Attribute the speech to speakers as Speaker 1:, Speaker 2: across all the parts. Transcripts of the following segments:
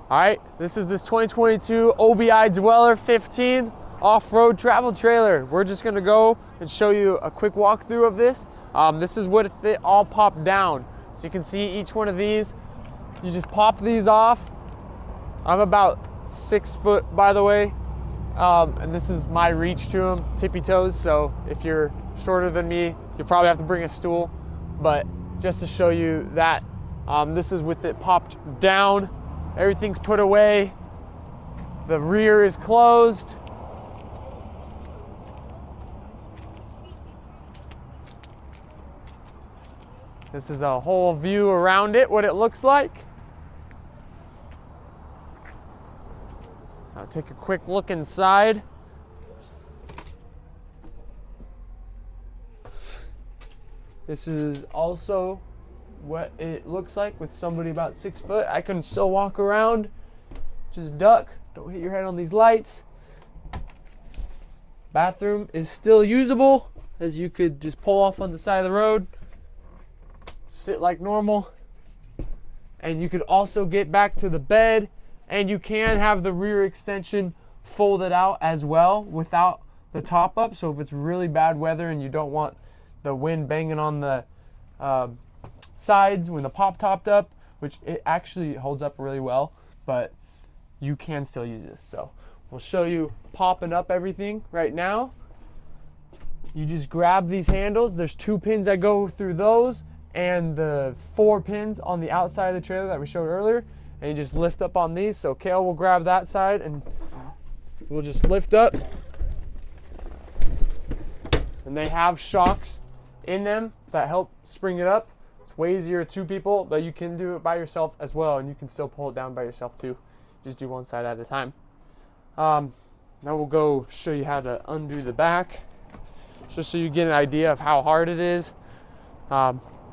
Speaker 1: All right, this is this 2022 OBI Dweller 15 off-road travel trailer. We're just gonna go and show you a quick walkthrough of this. This is what it all popped down. So you can see each one of these. You just pop these off. I'm about 6 foot, by the way. And this is my reach to them, tippy toes. So if you're shorter than me, you probably have to bring a stool. But just to show you that, this is with it popped down. Everything's put away. The rear is closed. This is a whole view around it, what it looks like. I'll take a quick look inside. This is also what it looks like with somebody about 6 foot. I can still walk around, just duck, don't hit your head on these lights. Bathroom is still usable, as you could just pull off on the side of the road, sit like normal, and you could also get back to the bed, and you can have the rear extension folded out as well without the top up. So if it's really bad weather and you don't want the wind banging on the sides when the pop topped up, which it actually holds up really well, but you can still use this. So we'll show you popping up everything right now. You just grab these handles. There's 2 pins that go through those and the 4 pins on the outside of the trailer that we showed earlier, and you just lift up on these. So Kale will grab that side and we'll just lift up, and they have shocks in them that help spring it up. Way easier 2 people, but you can do it by yourself as well, and you can still pull it down by yourself too. Just do one side at a time. Now we'll go show you how to undo the back, just so you get an idea of how hard it is.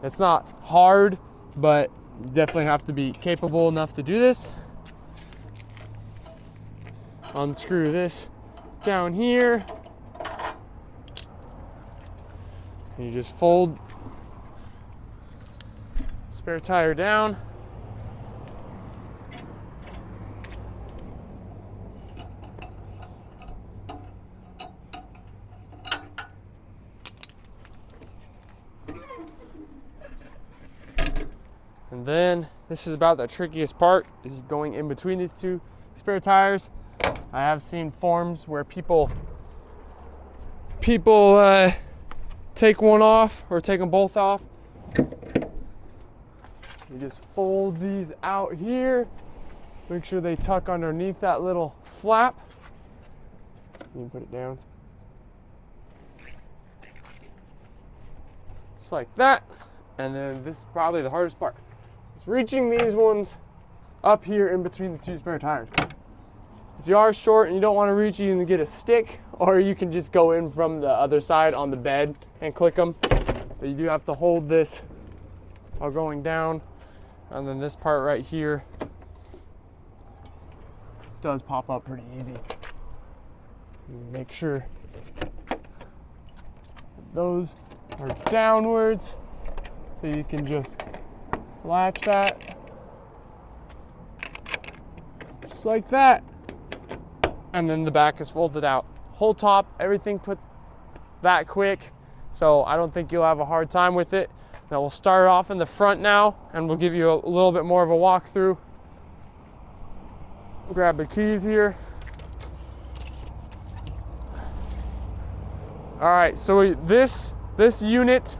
Speaker 1: It's not hard, but you definitely have to be capable enough to do this. Unscrew this down here, and you just fold spare tire down. And then this is about the trickiest part, is going in between these 2 spare tires. I have seen forms where people take one off or take them both off. You just fold these out here. Make sure they tuck underneath that little flap. You can put it down. Just like that. And then this is probably the hardest part. It's reaching these ones up here in between the 2 spare tires. If you are short and you don't want to reach, you can get a stick, or you can just go in from the other side on the bed and click them. But you do have to hold this while going down. And then this part right here does pop up pretty easy. You make sure those are downwards, so you can just latch that just like that. And then the back is folded out. Whole top, everything put that quick, so I don't think you'll have a hard time with it. Now we'll start off in the front now, and we'll give you a little bit more of a walkthrough. Grab the keys here. All right, so this unit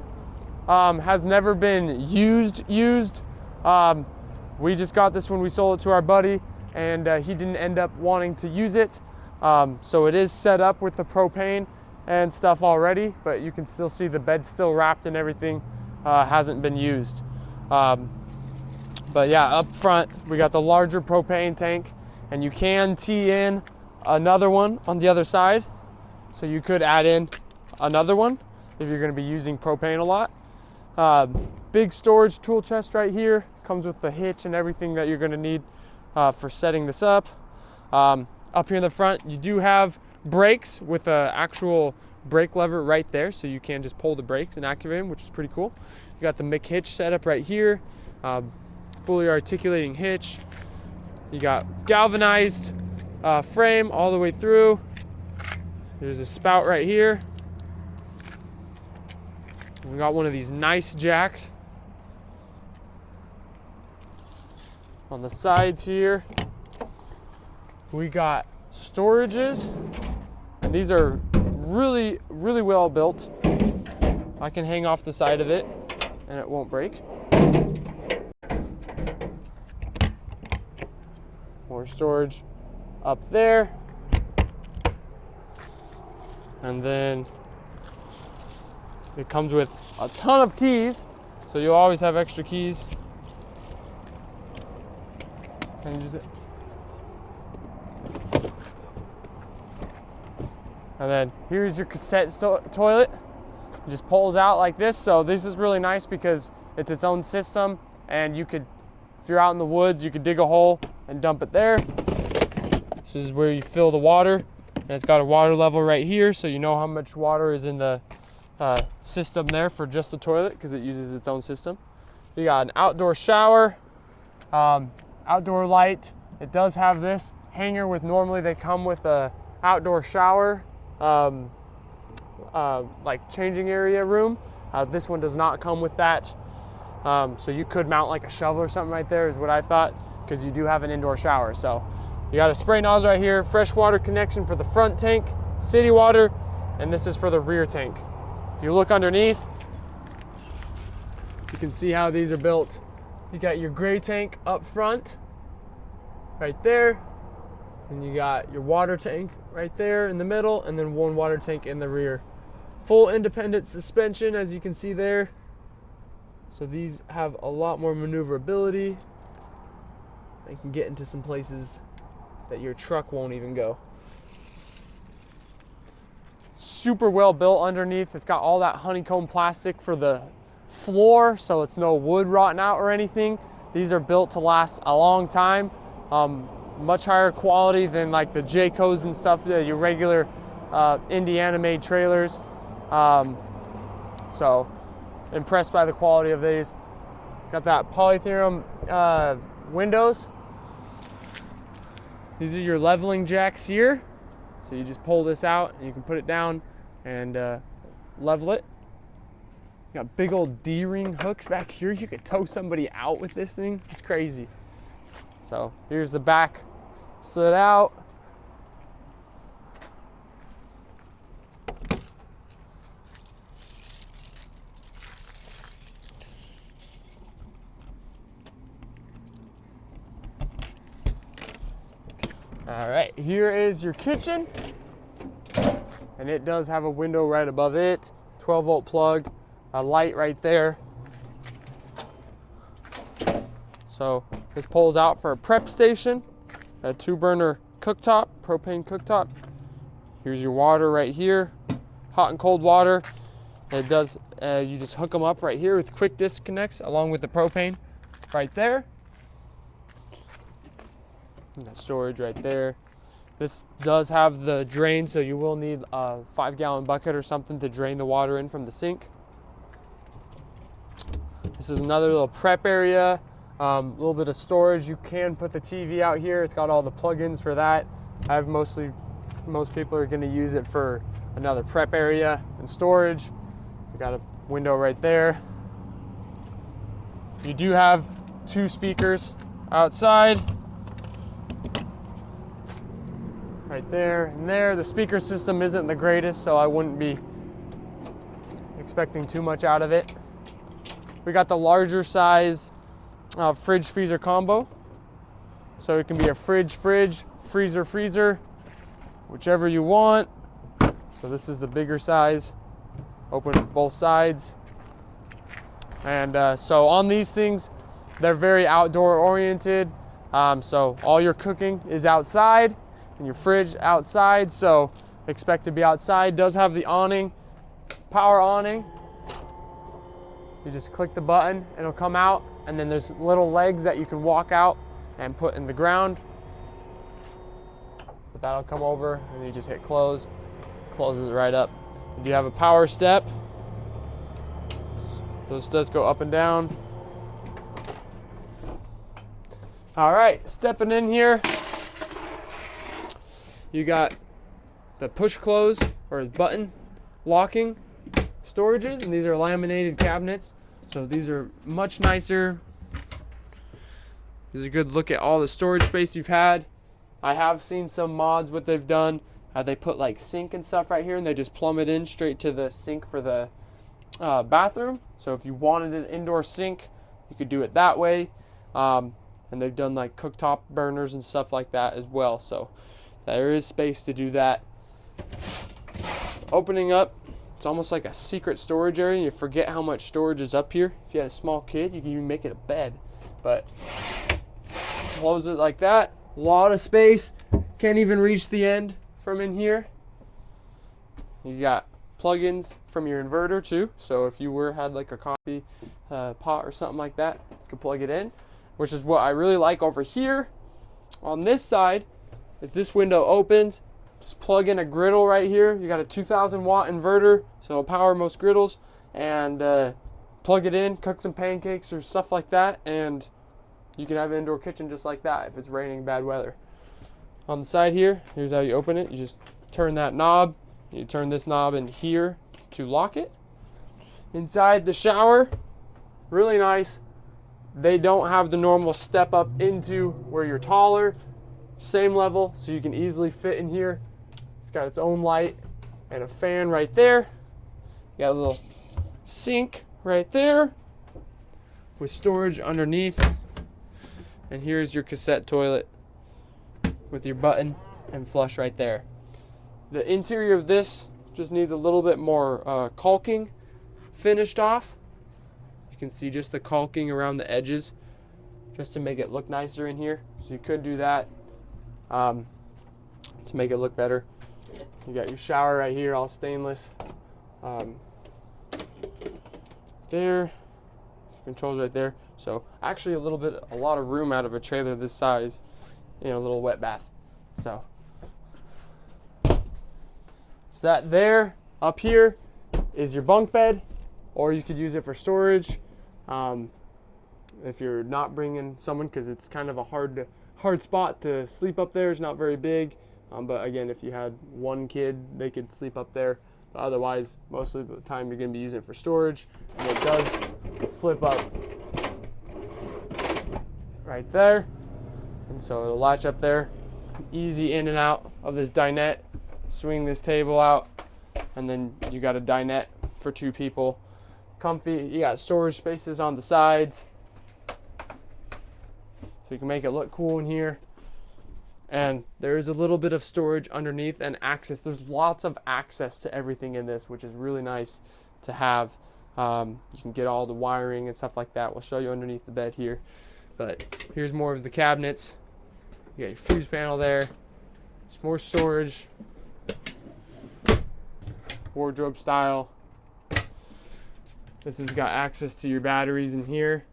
Speaker 1: has never been used. We just got this when we sold it to our buddy, and he didn't end up wanting to use it. So it is set up with the propane and stuff already, but you can still see the bed still wrapped and everything. Hasn't been used. But yeah, up front we got the larger propane tank, and you can tee in another one on the other side, so you could add in another one if you're going to be using propane a lot. Big storage tool chest right here, comes with the hitch and everything that you're going to need for setting this up. Up here in the front you do have brakes with an actual brake lever right there, so you can just pull the brakes and activate them, which is pretty cool. You got the McHitch set up right here, fully articulating hitch. You got galvanized frame all the way through. There's a spout right here. We got one of these nice jacks on the sides here. We got storages, and these are really well built. I can hang off the side of it and it won't break. More storage up there. And then it comes with a ton of keys, so you'll always have extra keys. And then here's your cassette toilet. It just pulls out like this. So this is really nice because it's its own system, and you could, if you're out in the woods, you could dig a hole and dump it there. This is where you fill the water, and it's got a water level right here, so you know how much water is in the system there for just the toilet, because it uses its own system. You got an outdoor shower, outdoor light. It does have this hanger with, normally they come with a outdoor shower like changing area room. This one does not come with that, so you could mount like a shovel or something right there, is what I thought, because you do have an indoor shower. So you got a spray nozzle right here, fresh water connection for the front tank, city water, and this is for the rear tank. If you look underneath, you can see how these are built. You got your gray tank up front right there, and you got your water tank right there in the middle, and then one water tank in the rear. Full independent suspension, as you can see there. So these have a lot more maneuverability. They can get into some places that your truck won't even go. Super well built underneath. It's got all that honeycomb plastic for the floor, so it's no wood rotting out or anything. These are built to last a long time. Much higher quality than like the Jaycos and stuff, your regular Indiana made trailers. So impressed by the quality of these. Got that polytherm windows. These are your leveling jacks here. So you just pull this out and you can put it down and level it. You got big old D-ring hooks back here. You could tow somebody out with this thing. It's crazy. So here's the back slid out. All right, here is your kitchen, and it does have a window right above it, 12-volt plug, a light right there. So this pulls out for a prep station, a 2-burner cooktop, propane cooktop. Here's your water right here, hot and cold water. It does, you just hook them up right here with quick disconnects along with the propane right there. And that storage right there. This does have the drain, so you will need a 5-gallon bucket or something to drain the water in from the sink. This is another little prep area, a little bit of storage. You can put the TV out here. It's got all the plugins for that. Most people are going to use it for another prep area and storage. You got a window right there. You do have 2 speakers outside. Right there and there. The speaker system isn't the greatest, so I wouldn't be expecting too much out of it. We got the larger size fridge freezer combo. So it can be a fridge, freezer, whichever you want. So this is the bigger size, open both sides. And so on these things, they're very outdoor oriented. So all your cooking is outside, and your fridge outside, so expect to be outside. Does have the awning, power awning. You just click the button, it'll come out, and then there's little legs that you can walk out and put in the ground. But that'll come over, and you just hit close, closes it right up. You have a power step. This does go up and down. All right, stepping in here, you got the push close or button locking storages, and these are laminated cabinets. So these are much nicer. This is a good look at all the storage space you've had. I have seen some mods, what they've done, they put like sink and stuff right here, and they just plumb it in straight to the sink for the bathroom. So if you wanted an indoor sink, you could do it that way. And they've done like cooktop burners and stuff like that as well. So there is space to do that. Opening up, it's almost like a secret storage area. You forget how much storage is up here. If you had a small kid, you can even make it a bed. But close it like that. A lot of space. Can't even reach the end from in here. You got plugins from your inverter too. So if you had like a coffee pot or something like that, you could plug it in, which is what I really like over here. On this side, as this window opens, just plug in a griddle right here. You got a 2000 watt inverter, so it'll power most griddles, and plug it in, cook some pancakes or stuff like that, and you can have an indoor kitchen just like that if it's raining, bad weather. On the side here, here's how you open it. You just turn that knob. You turn this knob in here to lock it. Inside the shower, really nice. They don't have the normal step up into where you're taller. Same level, so you can easily fit in here. It's got its own light and a fan right there. You got a little sink right there with storage underneath. And here's your cassette toilet with your button and flush right there. The interior of this just needs a little bit more caulking finished off. You can see just the caulking around the edges just to make it look nicer in here. So you could do that to make it look better. You got your shower right here, all stainless. There, controls right there. So actually a lot of room out of a trailer this size in a little wet bath. So that there. Up here is your bunk bed, or you could use it for storage. If you're not bringing someone, because it's kind of a hard spot to sleep up there. It's not very big. But again, if you had one kid, they could sleep up there. But otherwise, most of the time you're going to be using it for storage. And it does flip up right there. And so it'll latch up there. Easy in and out of this dinette. Swing this table out. And then you got a dinette for two people. Comfy. You got storage spaces on the sides. So you can make it look cool in here. And there is a little bit of storage underneath and access. There's lots of access to everything in this, which is really nice to have. You can get all the wiring and stuff like that. We'll show you underneath the bed here. But here's more of the cabinets. You got your fuse panel there. Some more storage. Wardrobe style. This has got access to your batteries in here.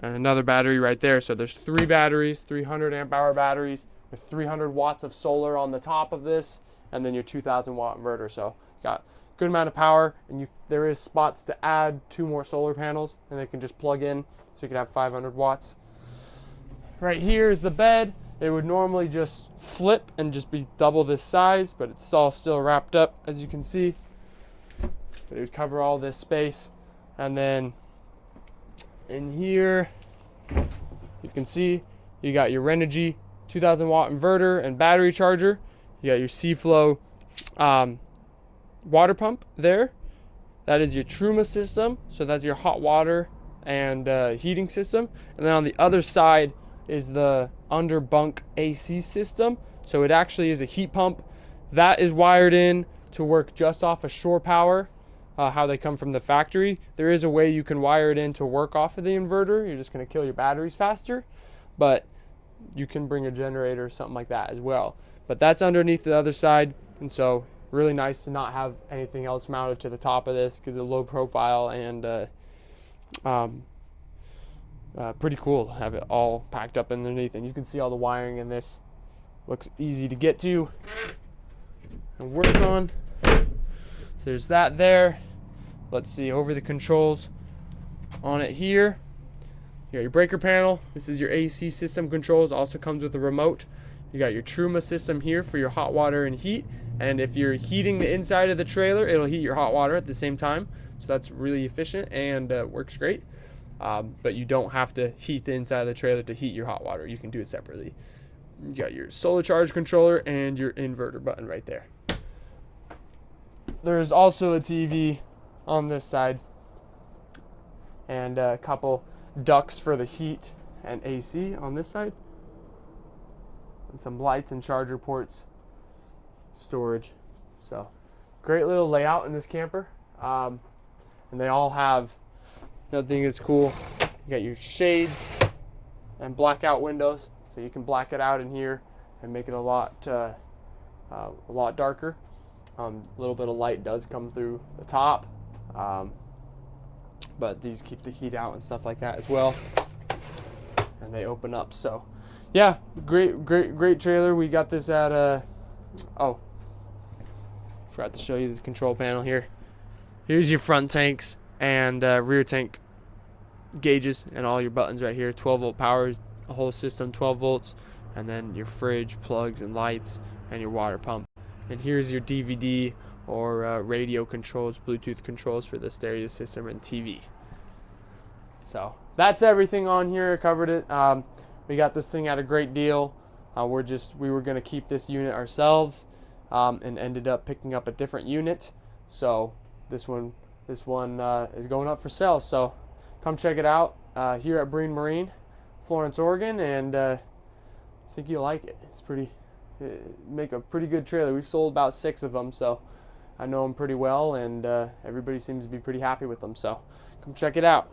Speaker 1: And another battery right there. So there's 3 batteries, 300 amp hour batteries with 300 watts of solar on the top of this, and then your 2000 watt inverter. So got a good amount of power, and there is spots to add 2 more solar panels, and they can just plug in, so you can have 500 watts. Right here is the bed. It would normally just flip and just be double this size, but it's all still wrapped up, as you can see. But it would cover all this space. And then in here, you can see you got your Renogy 2000 watt inverter and battery charger. You got your Seaflow water pump there. That is your Truma system. So that's your hot water and heating system. And then on the other side is the under bunk AC system. So it actually is a heat pump that is wired in to work just off of shore power, how they come from the factory. There is a way you can wire it in to work off of the inverter. You're just going to kill your batteries faster, but you can bring a generator or something like that as well. But that's underneath the other side, and so really nice to not have anything else mounted to the top of this because it's low profile, and pretty cool to have it all packed up underneath. And you can see all the wiring in this. Looks easy to get to and work on. So there's that there. Let's see over the controls. On it here, you got your breaker panel. This is your AC system controls. Also comes with a remote. You got your Truma system here for your hot water and heat. And if you're heating the inside of the trailer, it'll heat your hot water at the same time. So that's really efficient and works great. But you don't have to heat the inside of the trailer to heat your hot water. You can do it separately. You got your solar charge controller and your inverter button right there. There's also a TV on this side and a couple ducts for the heat and AC on this side, and some lights and charger ports, storage. So great little layout in this camper. And they all have, another thing that's cool, you got your shades and blackout windows, so you can black it out in here and make it a lot darker. A little bit of light does come through the top, but these keep the heat out and stuff like that as well, and they open up. So yeah, great trailer. We got this at oh, forgot to show you the control panel here. Here's your front tanks and rear tank gauges and all your buttons right here. 12-volt power, a whole system, 12 volts, and then your fridge, plugs and lights, and your water pump. And here's your DVD or radio controls, Bluetooth controls for the stereo system and TV. So that's everything on here. I covered it. We got this thing at a great deal. We were going to keep this unit ourselves, and ended up picking up a different unit. So this one is going up for sale. So come check it out here at Breen Marine, Florence, Oregon, and I think you'll like it. Make a pretty good trailer. We've sold about 6 of them, so I know them pretty well, and everybody seems to be pretty happy with them. So come check it out.